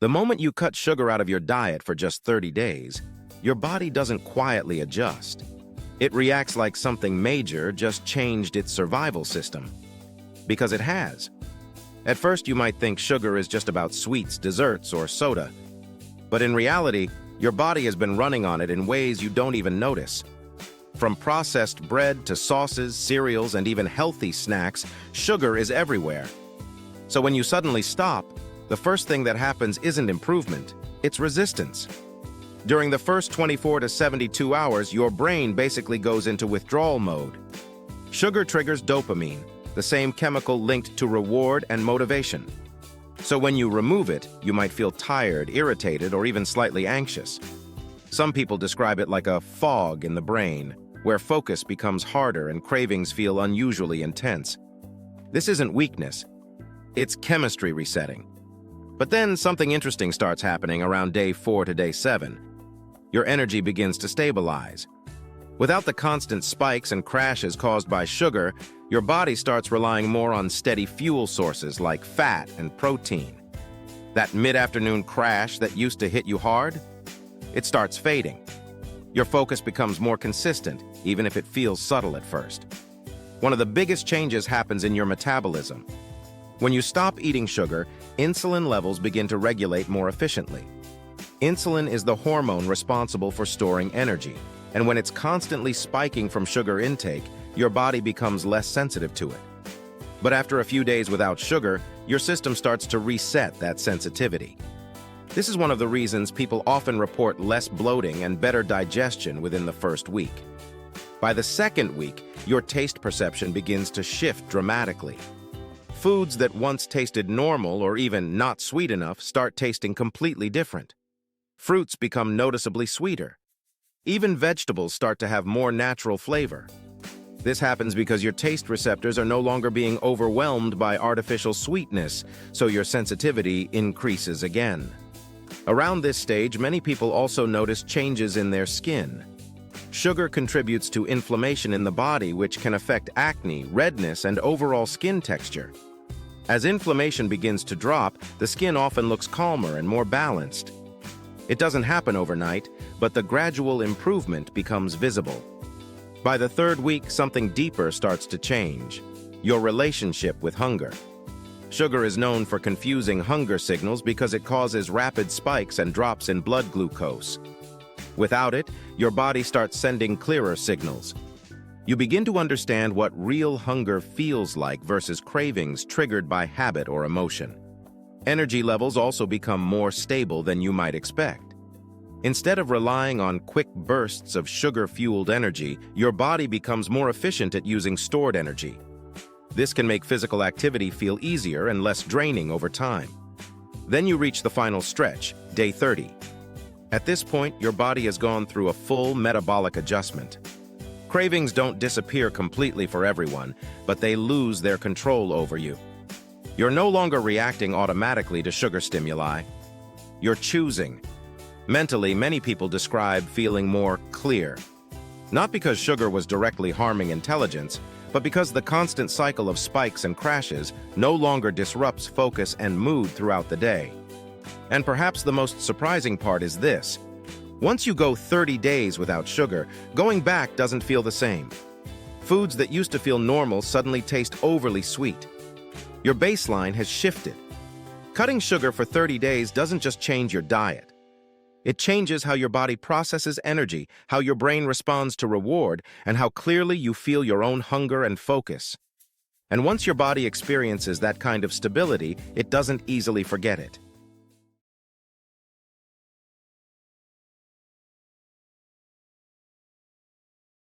The moment you cut sugar out of your diet for just 30 days, your body doesn't quietly adjust. It reacts like something major just changed its survival system. Because it has. At first, you might think sugar is just about sweets, desserts, or soda. But in reality, your body has been running on it in ways you don't even notice. From processed bread to sauces, cereals, and even healthy snacks, sugar is everywhere. So when you suddenly stop, the first thing that happens isn't improvement, it's resistance. During the first 24 to 72 hours, your brain basically goes into withdrawal mode. Sugar triggers dopamine, the same chemical linked to reward and motivation. So when you remove it, you might feel tired, irritated, or even slightly anxious. Some people describe it like a fog in the brain, where focus becomes harder and cravings feel unusually intense. This isn't weakness, it's chemistry resetting. But then something interesting starts happening around day 4 to day 7. Your energy begins to stabilize. Without the constant spikes and crashes caused by sugar, your body starts relying more on steady fuel sources like fat and protein. That mid-afternoon crash that used to hit you hard, it starts fading. Your focus becomes more consistent, even if it feels subtle at first. One of the biggest changes happens in your metabolism. When you stop eating sugar, insulin levels begin to regulate more efficiently. Insulin is the hormone responsible for storing energy, and when it's constantly spiking from sugar intake, your body becomes less sensitive to it. But after a few days without sugar, your system starts to reset that sensitivity. This is one of the reasons people often report less bloating and better digestion within the first week. By the second week, your taste perception begins to shift dramatically. Foods that once tasted normal or even not sweet enough start tasting completely different. Fruits become noticeably sweeter. Even vegetables start to have more natural flavor. This happens because your taste receptors are no longer being overwhelmed by artificial sweetness, so your sensitivity increases again. Around this stage, many people also notice changes in their skin. Sugar contributes to inflammation in the body, which can affect acne, redness, and overall skin texture. As inflammation begins to drop, the skin often looks calmer and more balanced. It doesn't happen overnight, but the gradual improvement becomes visible. By the third week, something deeper starts to change: your relationship with hunger. Sugar is known for confusing hunger signals because it causes rapid spikes and drops in blood glucose. Without it, your body starts sending clearer signals. You begin to understand what real hunger feels like versus cravings triggered by habit or emotion. Energy levels also become more stable than you might expect. Instead of relying on quick bursts of sugar-fueled energy, your body becomes more efficient at using stored energy. This can make physical activity feel easier and less draining over time. Then you reach the final stretch, day 30. At this point, your body has gone through a full metabolic adjustment. Cravings don't disappear completely for everyone, but they lose their control over you. You're no longer reacting automatically to sugar stimuli. You're choosing. Mentally, many people describe feeling more clear. Not because sugar was directly harming intelligence, but because the constant cycle of spikes and crashes no longer disrupts focus and mood throughout the day. And perhaps the most surprising part is this: once you go 30 days without sugar, going back doesn't feel the same. Foods that used to feel normal suddenly taste overly sweet. Your baseline has shifted. Cutting sugar for 30 days doesn't just change your diet. It changes how your body processes energy, how your brain responds to reward, and how clearly you feel your own hunger and focus. And once your body experiences that kind of stability, it doesn't easily forget it.